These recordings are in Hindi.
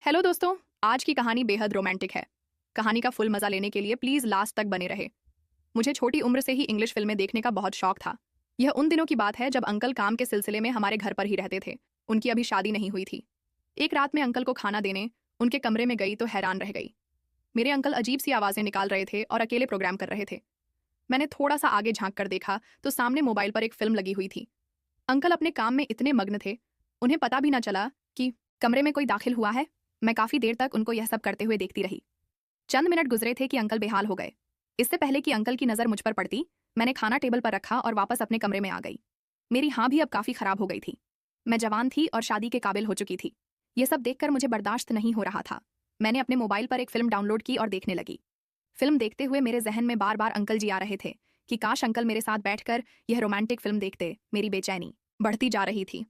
हेलो दोस्तों। आज की कहानी बेहद रोमांटिक है। कहानी का फुल मजा लेने के लिए प्लीज लास्ट तक बने रहे। मुझे छोटी उम्र से ही इंग्लिश फिल्में देखने का बहुत शौक था। यह उन दिनों की बात है जब अंकल काम के सिलसिले में हमारे घर पर ही रहते थे। उनकी अभी शादी नहीं हुई थी। एक रात में अंकल को खाना देने उनके कमरे में गई तो हैरान रह गई। मेरे अंकल अजीब सी आवाजें निकाल रहे थे और अकेले प्रोग्राम कर रहे थे। मैंने थोड़ा सा आगे झांक कर देखा तो सामने मोबाइल पर एक फिल्म लगी हुई थी। अंकल अपने काम में इतने मग्न थे, उन्हें पता भी ना चला कि कमरे में कोई दाखिल हुआ है। मैं काफी देर तक उनको यह सब करते हुए देखती रही। चंद मिनट गुजरे थे कि अंकल बेहाल हो गए। इससे पहले कि अंकल की नजर मुझ पर पड़ती, मैंने खाना टेबल पर रखा और वापस अपने कमरे में आ गई। मेरी हाँ भी अब काफी खराब हो गई थी। मैं जवान थी और शादी के काबिल हो चुकी थी। यह सब देखकर मुझे बर्दाश्त नहीं हो रहा था। मैंने अपने मोबाइल पर एक फिल्म डाउनलोड की और देखने लगी। फिल्म देखते हुए मेरे जहन में बार बार अंकल जी आ रहे थे कि काश अंकल मेरे साथ बैठकर यह रोमांटिक फिल्म देखते। मेरी बेचैनी बढ़ती जा रही थी।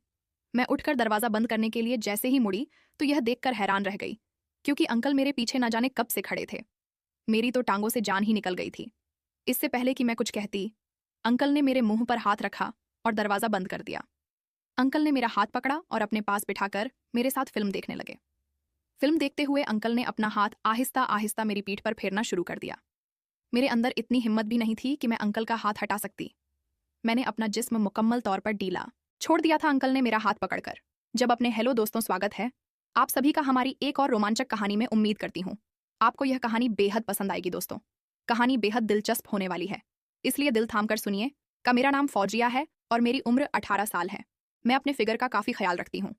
मैं उठकर दरवाजा बंद करने के लिए जैसे ही मुड़ी तो यह देखकर हैरान रह गई, क्योंकि अंकल मेरे पीछे न जाने कब से खड़े थे। मेरी तो टांगों से जान ही निकल गई थी। इससे पहले कि मैं कुछ कहती, अंकल ने मेरे मुंह पर हाथ रखा और दरवाजा बंद कर दिया। अंकल ने मेरा हाथ पकड़ा और अपने पास बिठाकर मेरे साथ फिल्म देखने लगे। फिल्म देखते हुए अंकल ने अपना हाथ आहिस्ता आहिस्ता मेरी पीठ पर फेरना शुरू कर दिया। मेरे अंदर इतनी हिम्मत भी नहीं थी कि मैं अंकल का हाथ हटा सकती। मैंने अपना जिस्म मुकम्मल तौर पर ढीला छोड़ दिया था अंकल ने मेरा हाथ पकड़कर। जब अपने हेलो दोस्तों, स्वागत है आप सभी का हमारी एक और रोमांचक कहानी में। उम्मीद करती हूँ आपको यह कहानी बेहद पसंद आएगी। दोस्तों, कहानी बेहद दिलचस्प होने वाली है, इसलिए दिल थाम कर सुनिए। का मेरा नाम फौजिया है और मेरी उम्र 18 साल है। मैं अपने फिगर का काफी ख्याल रखती हूँ।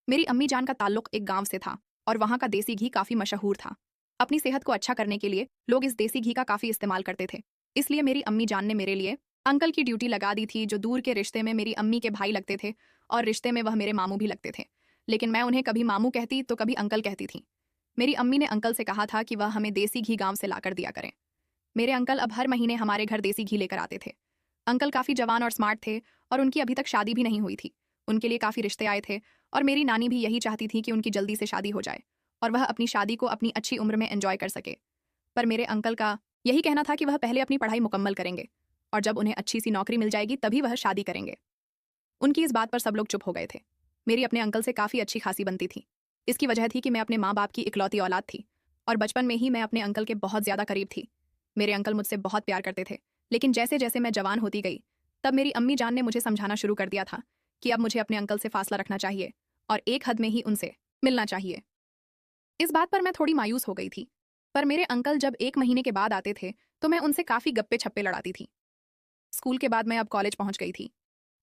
मेरी अम्मी जान का ताल्लुक एक गांव से था और वहां का देसी घी काफी मशहूर था। अपनी सेहत को अच्छा करने के लिए लोग इस देसी घी का काफी इस्तेमाल करते थे। इसलिए मेरी अम्मी जान ने मेरे लिए अंकल की ड्यूटी लगा दी थी, जो दूर के रिश्ते में मेरी अम्मी के भाई लगते थे और रिश्ते में वह मेरे मामू भी लगते थे। लेकिन मैं उन्हें कभी मामू कहती तो कभी अंकल कहती थी। मेरी अम्मी ने अंकल से कहा था कि वह हमें देसी घी गांव से लाकर दिया करें। मेरे अंकल अब हर महीने हमारे घर देसी घी लेकर आते थे। अंकल काफी जवान और स्मार्ट थे और उनकी अभी तक शादी भी नहीं हुई थी। उनके लिए काफी रिश्ते आए थे और मेरी नानी भी यही चाहती थी कि उनकी जल्दी से शादी हो जाए और वह अपनी शादी को अपनी अच्छी उम्र में एंजॉय कर सके। पर मेरे अंकल का यही कहना था कि वह पहले अपनी पढ़ाई मुकम्मल करेंगे और जब उन्हें अच्छी सी नौकरी मिल जाएगी तभी वह शादी करेंगे। उनकी इस बात पर सब लोग चुप हो गए थे। मेरी अपने अंकल से काफी अच्छी खासी बनती थी। इसकी वजह थी कि मैं अपने माँ बाप की इकलौती औलाद थी और बचपन में ही मैं अपने अंकल के बहुत ज्यादा करीब थी। मेरे अंकल मुझसे बहुत प्यार करते थे। लेकिन जैसे जैसे मैं जवान होती गई, तब मेरी अम्मी जान ने मुझे समझाना शुरू कर दिया था कि अब मुझे अपने अंकल से फासला रखना चाहिए और एक हद में ही उनसे मिलना चाहिए। इस बात पर मैं थोड़ी मायूस हो गई थी। पर मेरे अंकल जब 1 महीने के बाद आते थे तो मैं उनसे काफी गप्पे छप्पे लड़ाती थी। स्कूल के बाद मैं अब कॉलेज पहुंच गई थी।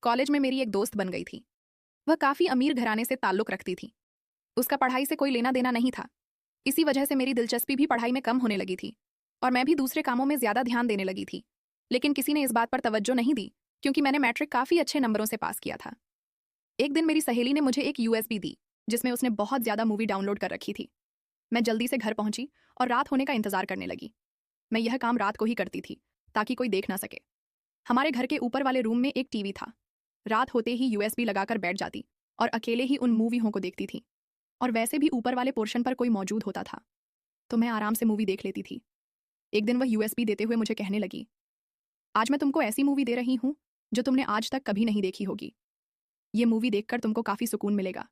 कॉलेज में मेरी एक दोस्त बन गई थी। वह काफी अमीर घराने से ताल्लुक रखती थी। उसका पढ़ाई से कोई लेना देना नहीं था। इसी वजह से मेरी दिलचस्पी भी पढ़ाई में कम होने लगी थी और मैं भी दूसरे कामों में ज्यादा ध्यान देने लगी थी। लेकिन किसी ने इस बात पर तवज्जो नहीं दी, क्योंकि मैंने मैट्रिक काफी अच्छे नंबरों से पास किया था। एक दिन मेरी सहेली ने मुझे एक यूएसबी दी जिसमें उसने बहुत ज्यादा मूवी डाउनलोड कर रखी थी। मैं जल्दी से घर पहुंची और रात होने का इंतजार करने लगी। मैं यह काम रात को ही करती थी ताकि कोई देख ना सके। हमारे घर के ऊपर वाले रूम में एक टीवी था। रात होते ही यूएसबी लगाकर बैठ जाती और अकेले ही उन मूवियों को देखती थी। और वैसे भी ऊपर वाले पोर्शन पर कोई मौजूद होता था तो मैं आराम से मूवी देख लेती थी। एक दिन वह यूएसबी देते हुए मुझे कहने लगी, आज मैं तुमको ऐसी मूवी दे रही हूं जो तुमने आज तक कभी नहीं देखी होगी। ये मूवी देखकर तुमको काफी सुकून मिलेगा।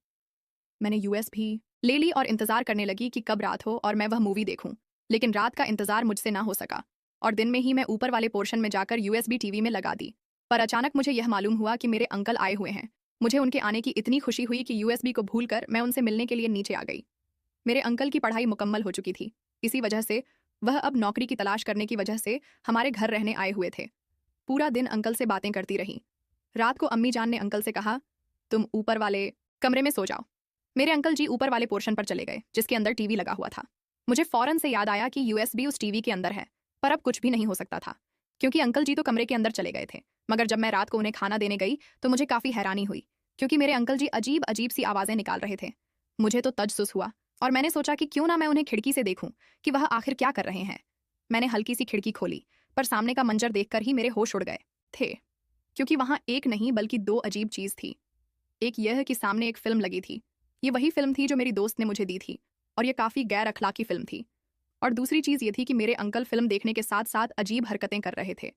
मैंने यूएसबी ले ली और इंतजार करने लगी कि कब रात हो और मैं वह मूवी देखूं। लेकिन रात का इंतजार मुझसे ना हो सका और दिन में ही मैं ऊपर वाले पोर्शन में जाकर यूएसबी टीवी में लगा दी। पर अचानक मुझे यह मालूम हुआ कि मेरे अंकल आए हुए हैं। मुझे उनके आने की इतनी खुशी हुई कि यूएसबी को भूलकर मैं उनसे मिलने के लिए नीचे आ गई। मेरे अंकल की पढ़ाई मुकम्मल हो चुकी थी। इसी वजह से वह अब नौकरी की तलाश करने की वजह से हमारे घर रहने आए हुए थे। पूरा दिन अंकल से बातें करती रही। रात को अम्मी जान ने अंकल से कहा, तुम ऊपर वाले कमरे में सो जाओ। मेरे अंकल जी ऊपर वाले पोर्शन पर चले गए जिसके अंदर टीवी लगा हुआ था। मुझे फौरन से याद आया कि यूएसबी उस टीवी के अंदर है, पर अब कुछ भी नहीं हो सकता था क्योंकि अंकल जी तो कमरे के अंदर चले गए थे। मगर जब मैं रात को उन्हें खाना देने गई तो मुझे काफी हैरानी हुई, क्योंकि मेरे अंकल जी अजीब अजीब सी आवाजें निकाल रहे थे। मुझे तो तज्जुस हुआ और मैंने सोचा कि क्यों ना मैं उन्हें खिड़की से देखूं कि वह आखिर क्या कर रहे हैं। मैंने हल्की सी खिड़की खोली, पर सामने का मंजर देखकर ही मेरे होश उड़ गए थे, क्योंकि वहां एक नहीं बल्कि दो अजीब चीज थी। एक यह कि सामने एक फिल्म लगी थी। ये वही फिल्म थी जो मेरी दोस्त ने मुझे दी थी और ये काफी गैर अखलाकी फिल्म थी। और दूसरी चीज ये थी कि मेरे अंकल फिल्म देखने के साथ साथ अजीब हरकतें कर रहे थे।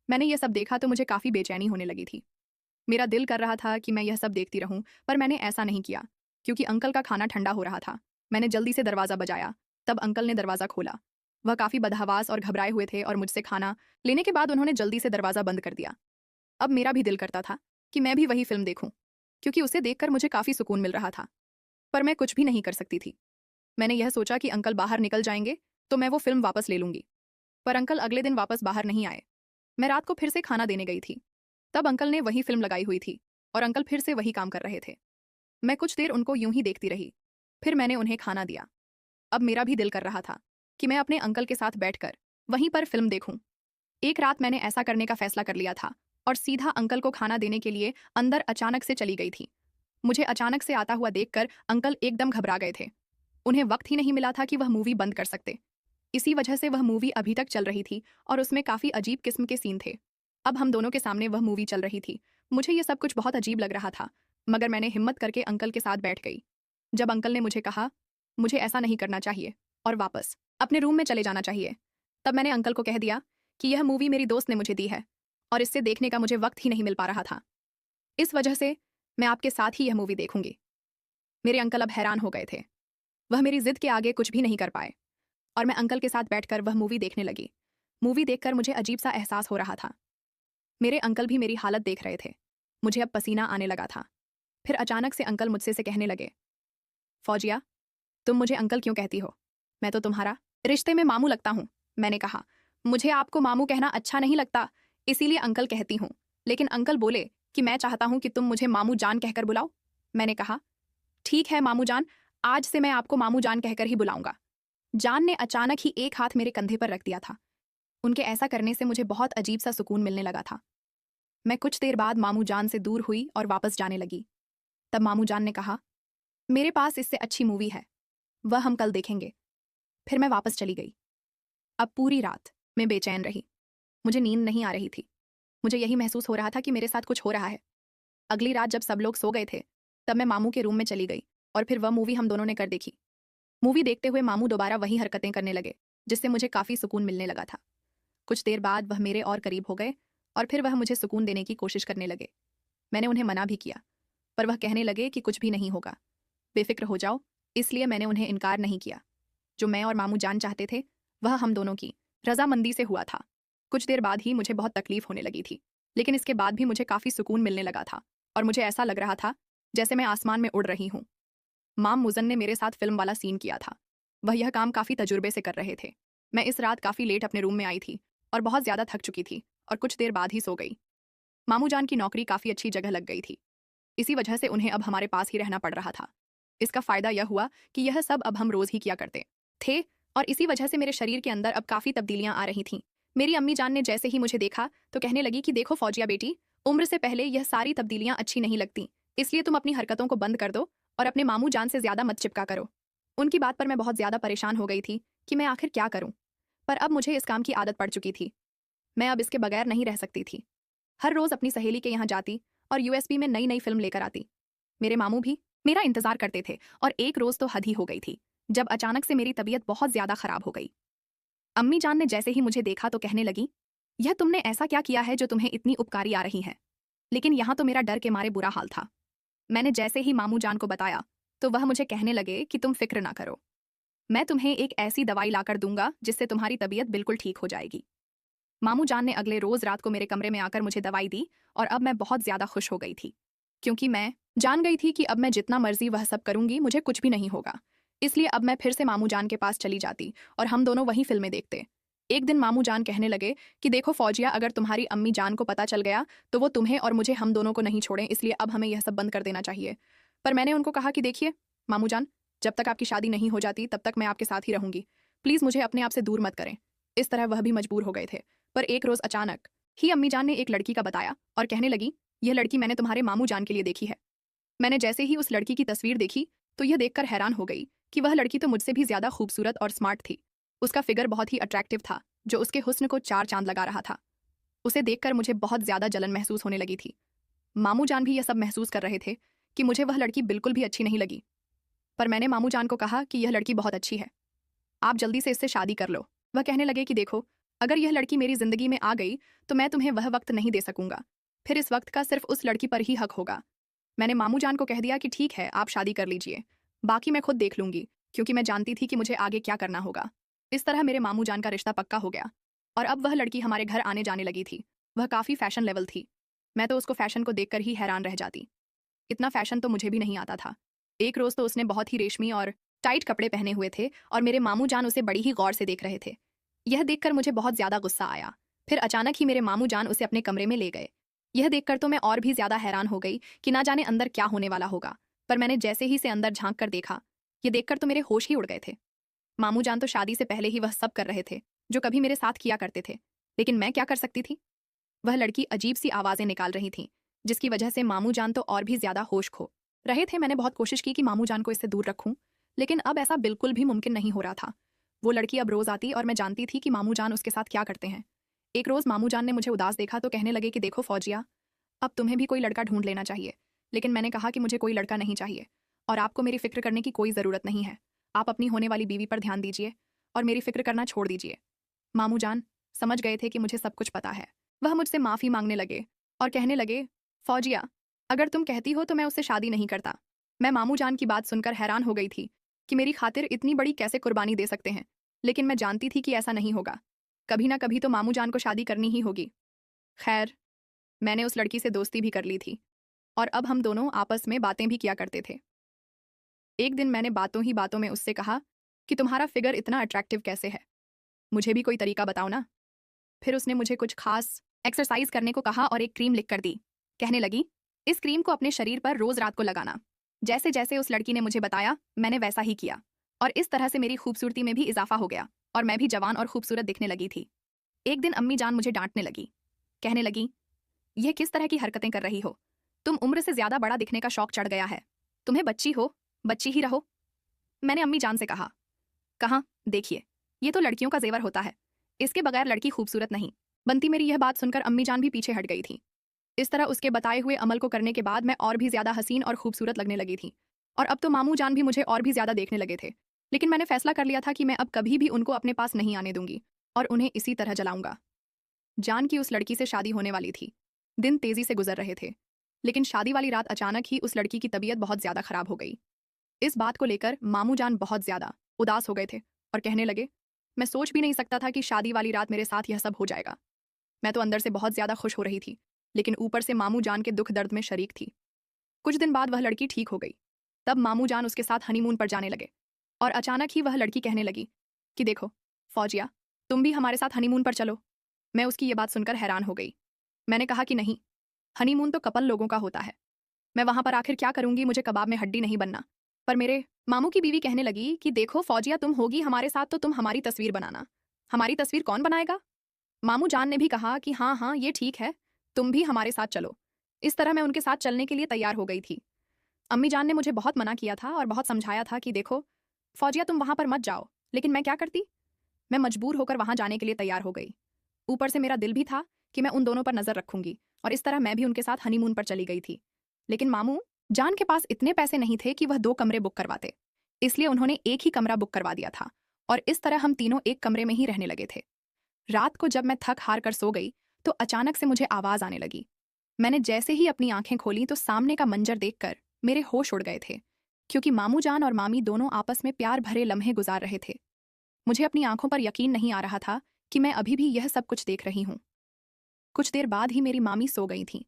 मैंने यह सब देखा तो मुझे काफी बेचैनी होने लगी थी। मेरा दिल कर रहा था कि मैं यह सब देखती रहूं, पर मैंने ऐसा नहीं किया क्योंकि अंकल का खाना ठंडा हो रहा था मैंने जल्दी से दरवाज़ा बजाया, तब अंकल ने दरवाज़ा खोला। वह काफ़ी बदहवास और घबराए हुए थे और मुझसे खाना लेने के बाद उन्होंने जल्दी से दरवाज़ा बंद कर दिया। अब मेरा भी दिल करता था कि मैं भी वही फिल्म देखूं, क्योंकि उसे देखकर मुझे काफ़ी सुकून मिल रहा था। पर मैं कुछ भी नहीं कर सकती थी। मैंने यह सोचा कि अंकल बाहर निकल जाएंगे तो मैं वो फिल्म वापस ले लूंगी। पर अंकल अगले दिन वापस बाहर नहीं आए। मैं रात को फिर से खाना देने गई थी। तब अंकल ने वही फिल्म लगाई हुई थी और अंकल फिर से वही काम कर रहे थे। मैं कुछ देर उनको यूं ही देखती रही। फिर मैंने उन्हें खाना दिया। अब मेरा भी दिल कर रहा था कि मैं अपने अंकल के साथ बैठकर वहीं पर फिल्म देखूं। एक रात मैंने ऐसा करने का फैसला कर लिया था और सीधा अंकल को खाना देने के लिए अंदर अचानक से चली गई थी। मुझे अचानक से आता हुआ देखकर अंकल एकदम घबरा गए थे। उन्हें वक्त ही नहीं मिला था कि वह मूवी बंद कर सकते। इसी वजह से वह मूवी अभी तक चल रही थी और उसमें काफ़ी अजीब किस्म के सीन थे। अब हम दोनों के सामने वह मूवी चल रही थी। मुझे यह सब कुछ बहुत अजीब लग रहा था, मगर मैंने हिम्मत करके अंकल के साथ बैठ गई। जब अंकल ने मुझे कहा, मुझे ऐसा नहीं करना चाहिए और वापस अपने रूम में चले जाना चाहिए, तब मैंने अंकल को कह दिया कि यह मूवी मेरी दोस्त ने मुझे दी है और इससे देखने का मुझे वक्त ही नहीं मिल पा रहा था। इस वजह से मैं आपके साथ ही यह मूवी देखूंगी। मेरे अंकल अब हैरान हो गए थे। वह मेरी जिद के आगे कुछ भी नहीं कर पाए और मैं अंकल के साथ बैठकर वह मूवी देखने लगी। मूवी देखकर मुझे अजीब सा एहसास हो रहा था। मेरे अंकल भी मेरी हालत देख रहे थे। मुझे अब पसीना आने लगा था। फिर अचानक से अंकल मुझसे से कहने लगे, फौजिया, तुम मुझे अंकल क्यों कहती हो? मैं तो तुम्हारा रिश्ते में मामू लगता हूँ। मैंने कहा, मुझे आपको मामू कहना अच्छा नहीं लगता, इसीलिए अंकल कहती हूँ। लेकिन अंकल बोले कि मैं चाहता हूँ कि तुम मुझे मामू जान कहकर बुलाओ। मैंने कहा, ठीक है मामू जान, आज से मैं आपको मामू जान कहकर ही बुलाऊंगा। जान ने अचानक ही एक हाथ मेरे कंधे पर रख दिया था। उनके ऐसा करने से मुझे बहुत अजीब सा सुकून मिलने लगा था। मैं कुछ देर बाद मामू जान से दूर हुई और वापस जाने लगी। तब मामू जान ने कहा, मेरे पास इससे अच्छी मूवी है, वह हम कल देखेंगे। फिर मैं वापस चली गई। अब पूरी रात मैं बेचैन रही। मुझे नींद नहीं आ रही थी। मुझे यही महसूस हो रहा था कि मेरे साथ कुछ हो रहा है। अगली रात जब सब लोग सो गए थे, तब मैं मामू के रूम में चली गई और फिर वह मूवी हम दोनों ने कर देखी। मूवी देखते हुए मामू दोबारा वही हरकतें करने लगे, जिससे मुझे काफ़ी सुकून मिलने लगा था। कुछ देर बाद वह मेरे और करीब हो गए और फिर वह मुझे सुकून देने की कोशिश करने लगे। मैंने उन्हें मना भी किया, पर वह कहने लगे कि कुछ भी नहीं होगा, बेफिक्र हो जाओ। इसलिए मैंने उन्हें इनकार नहीं किया। जो मैं और मामू जान चाहते थे, वह हम दोनों की रजामंदी से हुआ था। कुछ देर बाद ही मुझे बहुत तकलीफ होने लगी थी, लेकिन इसके बाद भी मुझे काफ़ी सुकून मिलने लगा था और मुझे ऐसा लग रहा था जैसे मैं आसमान में उड़ रही हूँ। माम मुजन ने मेरे साथ फिल्म वाला सीन किया था। वह यह काम काफ़ी तजुर्बे से कर रहे थे। मैं इस रात काफ़ी लेट अपने रूम में आई थी और बहुत ज़्यादा थक चुकी थी और कुछ देर बाद ही सो गई। मामू जान की नौकरी काफ़ी अच्छी जगह लग गई थी। इसी वजह से उन्हें अब हमारे पास ही रहना पड़ रहा था। इसका फ़ायदा यह हुआ कि यह सब अब हम रोज़ ही किया करते थे और इसी वजह से मेरे शरीर के अंदर अब काफ़ी तब्दीलियां आ रही थीं। मेरी अम्मी जान ने जैसे ही मुझे देखा तो कहने लगी कि देखो फौजिया बेटी, उम्र से पहले यह सारी तब्दीलियां अच्छी नहीं लगती, इसलिए तुम अपनी हरकतों को बंद कर दो और अपने मामू जान से ज़्यादा मत चिपका करो। उनकी बात पर मैं बहुत ज़्यादा परेशान हो गई थी कि मैं आखिर क्या करूं। पर अब मुझे इस काम की आदत पड़ चुकी थी। मैं अब इसके बगैर नहीं रह सकती थी। हर रोज़ अपनी सहेली के यहाँ जाती और यूएसबी में नई नई फिल्म लेकर आती। मेरे मामू भी मेरा इंतजार करते थे और एक रोज़ तो हद ही हो गई थी जब अचानक से मेरी तबीयत बहुत ज़्यादा खराब हो गई। अम्मी जान ने जैसे ही मुझे देखा तो कहने लगी, यह तुमने ऐसा क्या किया है जो तुम्हें इतनी उपकारी आ रही है? लेकिन यहाँ तो मेरा डर के मारे बुरा हाल था। मैंने जैसे ही मामू जान को बताया तो वह मुझे कहने लगे कि तुम फिक्र ना करो, मैं तुम्हें एक ऐसी दवाई लाकर दूंगा जिससे तुम्हारी तबीयत बिल्कुल ठीक हो जाएगी। मामू जान ने अगले रोज रात को मेरे कमरे में आकर मुझे दवाई दी और अब मैं बहुत ज्यादा खुश हो गई थी, क्योंकि मैं जान गई थी कि अब मैं जितना मर्जी वह सब करूंगी मुझे कुछ भी नहीं होगा। इसलिए अब मैं फिर से मामू जान के पास चली जाती और हम दोनों वही फिल्में देखते। एक दिन मामू जान कहने लगे कि देखो फौजिया, अगर तुम्हारी अम्मी जान को पता चल गया तो वो तुम्हें और मुझे हम दोनों को नहीं छोड़ें, इसलिए अब हमें यह सब बंद कर देना चाहिए। पर मैंने उनको कहा कि देखिए मामू जान, जब तक आपकी शादी नहीं हो जाती तब तक मैं आपके साथ ही रहूंगी, प्लीज़ मुझे अपने आप से दूर मत करें। इस तरह वह भी मजबूर हो गए थे। पर एक रोज़ अचानक ही अम्मी जान ने एक लड़की का बताया और कहने लगी, यह लड़की मैंने तुम्हारे मामू जान के लिए देखी है। मैंने जैसे ही उस लड़की की तस्वीर देखी तो यह देखकर हैरान हो गई कि वह लड़की तो मुझसे भी ज़्यादा खूबसूरत और स्मार्ट थी। उसका फिगर बहुत ही अट्रैक्टिव था, जो उसके हुस्न को चार चांद लगा रहा था। उसे देखकर मुझे बहुत ज़्यादा जलन महसूस होने लगी थी। मामू जान भी यह सब महसूस कर रहे थे कि मुझे वह लड़की बिल्कुल भी अच्छी नहीं लगी। पर मैंने मामू जान को कहा कि यह लड़की बहुत अच्छी है, आप जल्दी से इससे शादी कर लो। वह कहने लगे कि देखो, अगर यह लड़की मेरी ज़िंदगी में आ गई तो मैं तुम्हें वह वक्त नहीं दे सकूंगा, फिर इस वक्त का सिर्फ उस लड़की पर ही हक होगा। मैंने मामू जान को कह दिया कि ठीक है, आप शादी कर लीजिए, बाकी मैं खुद देख लूंगी। क्योंकि मैं जानती थी कि मुझे आगे क्या करना होगा। इस तरह मेरे मामू जान का रिश्ता पक्का हो गया और अब वह लड़की हमारे घर आने जाने लगी थी। वह काफ़ी फैशन लेवल थी। मैं तो उसको फैशन को देखकर ही हैरान रह जाती। इतना फैशन तो मुझे भी नहीं आता था। एक रोज़ तो उसने बहुत ही रेशमी और टाइट कपड़े पहने हुए थे और मेरे मामू जान उसे बड़ी ही गौर से देख रहे थे। यह देखकर मुझे बहुत ज़्यादा गुस्सा आया। फिर अचानक ही मेरे मामू जान उसे अपने कमरे में ले गए। यह देखकर तो मैं और भी ज़्यादा हैरान हो गई कि ना जाने अंदर क्या होने वाला होगा। पर मैंने जैसे ही से अंदर झांक कर देखा, ये देखकर तो मेरे होश ही उड़ गए थे। मामू जान तो शादी से पहले ही वह सब कर रहे थे जो कभी मेरे साथ किया करते थे, लेकिन मैं क्या कर सकती थी। वह लड़की अजीब सी आवाज़ें निकाल रही थी, जिसकी वजह से मामू जान तो और भी ज़्यादा होश खो रहे थे। मैंने बहुत कोशिश की कि मामू जान को इससे दूर रखूं, लेकिन अब ऐसा बिल्कुल भी मुमकिन नहीं हो रहा था। वो लड़की अब रोज़ आती और मैं जानती थी कि मामू जान उसके साथ क्या करते हैं। एक रोज़ मामू जान ने मुझे उदास देखा तो कहने लगे कि देखो फौजिया, अब तुम्हें भी कोई लड़का ढूंढ लेना चाहिए। लेकिन मैंने कहा कि मुझे कोई लड़का नहीं चाहिए और आपको मेरी फिक्र करने की कोई ज़रूरत नहीं है। आप अपनी होने वाली बीवी पर ध्यान दीजिए और मेरी फिक्र करना छोड़ दीजिए। मामू जान समझ गए थे कि मुझे सब कुछ पता है। वह मुझसे माफ़ी मांगने लगे और कहने लगे, फौजिया, अगर तुम कहती हो तो मैं उससे शादी नहीं करता। मैं मामू जान की बात सुनकर हैरान हो गई थी कि मेरी खातिर इतनी बड़ी कैसे कुर्बानी दे सकते हैं, लेकिन मैं जानती थी कि ऐसा नहीं होगा। कभी ना कभी तो मामू जान को शादी करनी ही होगी। खैर, मैंने उस लड़की से दोस्ती भी कर ली थी और अब हम दोनों आपस में बातें भी किया करते थे। एक दिन मैंने बातों ही बातों में उससे कहा कि तुम्हारा फिगर इतना अट्रैक्टिव कैसे है, मुझे भी कोई तरीका बताओ ना। फिर उसने मुझे कुछ खास एक्सरसाइज करने को कहा और एक क्रीम लिख कर दी। कहने लगी, इस क्रीम को अपने शरीर पर रोज रात को लगाना। जैसे जैसे उस लड़की ने मुझे बताया, मैंने वैसा ही किया और इस तरह से मेरी खूबसूरती में भी इजाफा हो गया और मैं भी जवान और खूबसूरत दिखने लगी थी। एक दिन अम्मी जान मुझे डांटने लगी। कहने लगी, यह किस तरह की हरकतें कर रही हो, तुम उम्र से ज्यादा बड़ा दिखने का शौक चढ़ गया है। तुम्हें बच्ची हो, बच्ची ही रहो। मैंने अम्मी जान से कहा, कहाँ, देखिए, ये तो लड़कियों का जेवर होता है, इसके बगैर लड़की खूबसूरत नहीं बनती। मेरी यह बात सुनकर अम्मी जान भी पीछे हट गई थी। इस तरह उसके बताए हुए अमल को करने के बाद मैं और भी ज्यादा हसीन और खूबसूरत लगने लगी थी और अब तो मामू जान भी मुझे और भी ज्यादा देखने लगे थे। लेकिन मैंने फैसला कर लिया था कि मैं अब कभी भी उनको अपने पास नहीं आने दूंगी और उन्हें इसी तरह जलाऊंगा। जान की उस लड़की से शादी होने वाली थी। दिन तेजी से गुजर रहे थे, लेकिन शादी वाली रात अचानक ही उस लड़की की तबीयत बहुत ज्यादा खराब हो गई। इस बात को लेकर मामू जान बहुत ज्यादा उदास हो गए थे और कहने लगे, मैं सोच भी नहीं सकता था कि शादी वाली रात मेरे साथ यह सब हो जाएगा। मैं तो अंदर से बहुत ज्यादा खुश हो रही थी, लेकिन ऊपर से मामू जान के दुख दर्द में शरीक थी। कुछ दिन बाद वह लड़की ठीक हो गई। तब मामू जान उसके साथ हनीमून पर जाने लगे और अचानक ही वह लड़की कहने लगी कि देखो फौजिया, तुम भी हमारे साथ हनीमून पर चलो। मैं उसकी ये बात सुनकर हैरान हो गई। मैंने कहा कि नहीं, हनीमून तो कपल लोगों का होता है। मैं वहां पर आखिर क्या करूंगी, मुझे कबाब में हड्डी नहीं बनना। पर मेरे मामू की बीवी कहने लगी कि देखो फौजिया, तुम होगी हमारे साथ तो तुम हमारी तस्वीर बनाना। हमारी तस्वीर कौन बनाएगा? मामू जान ने भी कहा कि हाँ हाँ, ये ठीक है, तुम भी हमारे साथ चलो। इस तरह मैं उनके साथ चलने के लिए तैयार हो गई थी। अम्मी जान ने मुझे बहुत मना किया था और बहुत समझाया था कि देखो फौजिया, तुम वहां पर मत जाओ, लेकिन मैं क्या करती। मैं मजबूर होकर वहां जाने के लिए तैयार हो गई। ऊपर से मेरा दिल भी था कि मैं उन दोनों पर नजर रखूंगी और इस तरह मैं भी उनके साथ हनीमून पर चली गई थी। लेकिन मामू जान के पास इतने पैसे नहीं थे कि वह 2 कमरे बुक करवाते, इसलिए उन्होंने एक ही कमरा बुक करवा दिया था और इस तरह हम तीनों एक कमरे में ही रहने लगे थे। रात को जब मैं थक हार कर सो गई तो अचानक से मुझे आवाज आने लगी। मैंने जैसे ही अपनी आंखें खोली तो सामने का मंजर देखकर मेरे होश उड़ गए थे, क्योंकि मामू जान और मामी दोनों आपस में प्यार भरे लम्हे गुजार रहे थे। मुझे अपनी आंखों पर यकीन नहीं आ रहा था कि मैं अभी भी यह सब कुछ देख रही हूं। कुछ देर बाद ही मेरी मामी सो गई थी।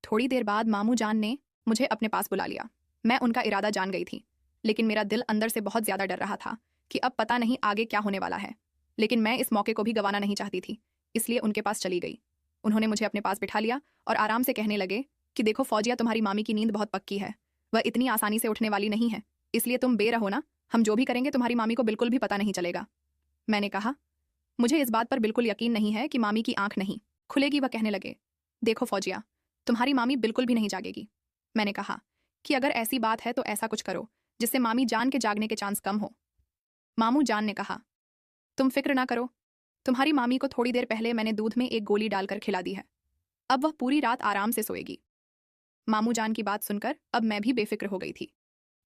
थोड़ी देर बाद मामू जान ने मुझे अपने पास बुला लिया। मैं उनका इरादा जान गई थी, लेकिन मेरा दिल अंदर से बहुत ज्यादा डर रहा था कि अब पता नहीं आगे क्या होने वाला है। लेकिन मैं इस मौके को भी गंवाना नहीं चाहती थी, इसलिए उनके पास चली गई। उन्होंने मुझे अपने पास बिठा लिया और आराम से कहने लगे कि देखो फौजिया, तुम्हारी मामी की नींद बहुत पक्की है, वह इतनी आसानी से उठने वाली नहीं है, इसलिए तुम बे रहो ना। हम जो भी करेंगे तुम्हारी मामी को बिल्कुल भी पता नहीं चलेगा। मैंने कहा, मुझे इस बात पर बिल्कुल यकीन नहीं है कि मामी की आंख नहीं खुलेगी। वह कहने लगे, देखो फौजिया, तुम्हारी मामी बिल्कुल भी नहीं जागेगी। मैंने कहा कि अगर ऐसी बात है तो ऐसा कुछ करो जिससे मामी जान के जागने के चांस कम हो। मामू जान ने कहा, तुम फिक्र ना करो, तुम्हारी मामी को थोड़ी देर पहले मैंने दूध में एक गोली डालकर खिला दी है, अब वह पूरी रात आराम से सोएगी। मामू जान की बात सुनकर अब मैं भी बेफिक्र हो गई थी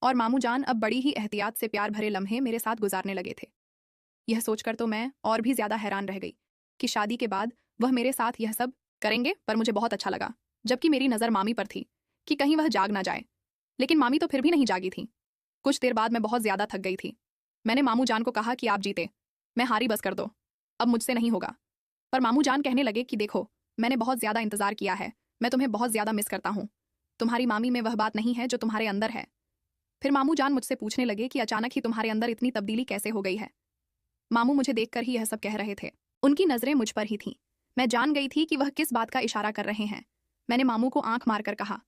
और मामू जान अब बड़ी ही एहतियात से प्यार भरे लम्हे मेरे साथ गुजारने लगे थे। यह सोचकर तो मैं और भी ज्यादा हैरान रह गई कि शादी के बाद वह मेरे साथ यह सब करेंगे। पर मुझे बहुत अच्छा लगा, जबकि मेरी नज़र मामी पर थी कि कहीं वह जाग ना जाए। लेकिन मामी तो फिर भी नहीं जागी थी। कुछ देर बाद मैं बहुत ज्यादा थक गई थी मैंने मामू जान को कहा कि आप जीते, मैं हारी, बस कर दो, अब मुझसे नहीं होगा। पर मामू जान कहने लगे कि देखो, मैंने बहुत ज़्यादा इंतज़ार किया है, मैं तुम्हें बहुत ज़्यादा मिस करता हूँ, तुम्हारी मामी में वह बात नहीं है जो तुम्हारे अंदर है। फिर मामू जान मुझसे पूछने लगे कि अचानक ही तुम्हारे अंदर इतनी तब्दीली कैसे हो गई है। मामू मुझे देखकर ही यह सब कह रहे थे, उनकी नज़रें मुझ पर ही थीं। मैं जान गई थी कि वह किस बात का इशारा कर रहे हैं। मैंने मामू को आंख मारकर कहा,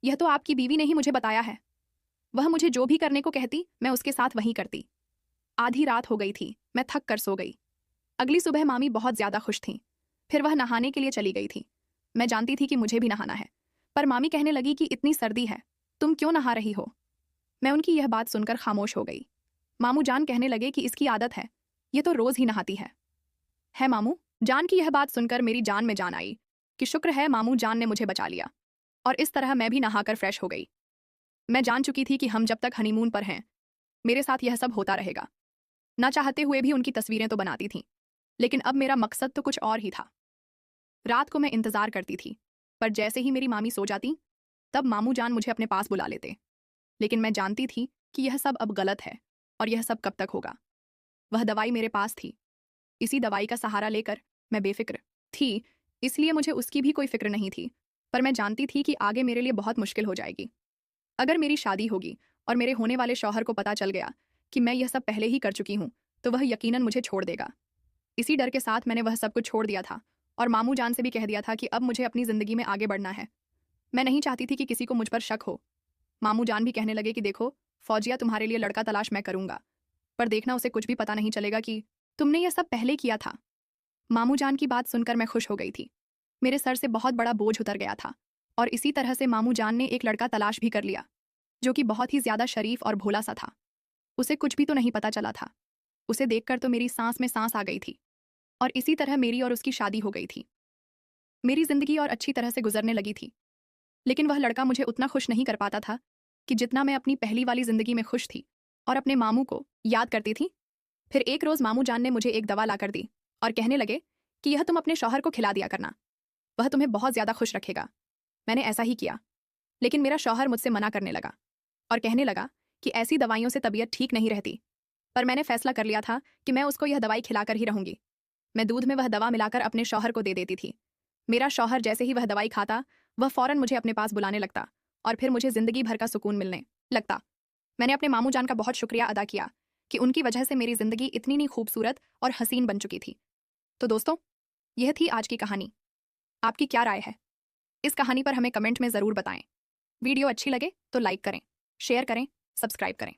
यह तो आपकी बीवी ने ही मुझे बताया है, वह मुझे जो भी करने को कहती मैं उसके साथ वही करती। आधी रात हो गई थी, मैं थक कर सो गई। अगली सुबह मामी बहुत ज़्यादा खुश थीं। फिर वह नहाने के लिए चली गई थी। मैं जानती थी कि मुझे भी नहाना है, पर मामी कहने लगी कि इतनी सर्दी है, तुम क्यों नहा रही हो। मैं उनकी यह बात सुनकर खामोश हो गई। मामू जान कहने लगे कि इसकी आदत है, ये तो रोज़ ही नहाती है मामू जान की यह बात सुनकर मेरी जान में जान आई कि शुक्र है मामू जान ने मुझे बचा लिया, और इस तरह मैं भी नहाकर फ्रेश हो गई। मैं जान चुकी थी कि हम जब तक हनीमून पर हैं, मेरे साथ यह सब होता रहेगा। ना चाहते हुए भी उनकी तस्वीरें तो बनाती थीं, लेकिन अब मेरा मकसद तो कुछ और ही था। रात को मैं इंतज़ार करती थी, पर जैसे ही मेरी मामी सो जाती, तब मामू जान मुझे अपने पास बुला लेते। लेकिन मैं जानती थी कि यह सब अब गलत है, और यह सब कब तक होगा। वह दवाई मेरे पास थी, इसी दवाई का सहारा लेकर मैं बेफिक्र थी, इसलिए मुझे उसकी भी कोई फिक्र नहीं थी। पर मैं जानती थी कि आगे मेरे लिए बहुत मुश्किल हो जाएगी। अगर मेरी शादी होगी और मेरे होने वाले शौहर को पता चल गया कि मैं यह सब पहले ही कर चुकी हूँ, तो वह यकीनन मुझे छोड़ देगा। इसी डर के साथ मैंने वह सब कुछ छोड़ दिया था, और मामू जान से भी कह दिया था कि अब मुझे अपनी ज़िंदगी में आगे बढ़ना है। मैं नहीं चाहती थी कि किसी को मुझ पर शक हो। मामू जान भी कहने लगे कि देखो फौजिया, तुम्हारे लिए लड़का तलाश मैं करूंगा, पर देखना उसे कुछ भी पता नहीं चलेगा कि तुमने यह सब पहले किया था। मामू जान की बात सुनकर मैं खुश हो गई थी। मेरे सर से बहुत बड़ा बोझ उतर गया था, और इसी तरह से मामू जान ने एक लड़का तलाश भी कर लिया, जो कि बहुत ही ज़्यादा शरीफ और भोला सा था। उसे कुछ भी तो नहीं पता चला था। उसे देखकर तो मेरी सांस में सांस आ गई थी, और इसी तरह मेरी और उसकी शादी हो गई थी। मेरी जिंदगी और अच्छी तरह से गुजरने लगी थी। लेकिन वह लड़का मुझे उतना खुश नहीं कर पाता था कि जितना मैं अपनी पहली वाली जिंदगी में खुश थी और अपने मामू को याद करती थी। फिर एक रोज़ मामू जान ने मुझे एक दवा लाकर दी और कहने लगे कि यह तुम अपने शौहर को खिला दिया करना, वह तुम्हें बहुत ज़्यादा खुश रखेगा। मैंने ऐसा ही किया, लेकिन मेरा शौहर मुझसे मना करने लगा और कहने लगा कि ऐसी दवाइयों से तबीयत ठीक नहीं रहती। पर मैंने फैसला कर लिया था कि मैं उसको यह दवाई खिलाकर ही रहूंगी। मैं दूध में वह दवा मिलाकर अपने शौहर को दे देती थी। मेरा शौहर जैसे ही वह दवाई खाता, वह फौरन मुझे अपने पास बुलाने लगता, और फिर मुझे जिंदगी भर का सुकून मिलने लगता। मैंने अपने मामू जान का बहुत शुक्रिया अदा किया कि उनकी वजह से मेरी जिंदगी इतनी नहीं खूबसूरत और हसीन बन चुकी थी। तो दोस्तों, यह थी आज की कहानी। आपकी क्या राय है इस कहानी पर, हमें कमेंट में ज़रूर बताएं। वीडियो अच्छी लगे तो लाइक करें, शेयर करें, सब्सक्राइब करें।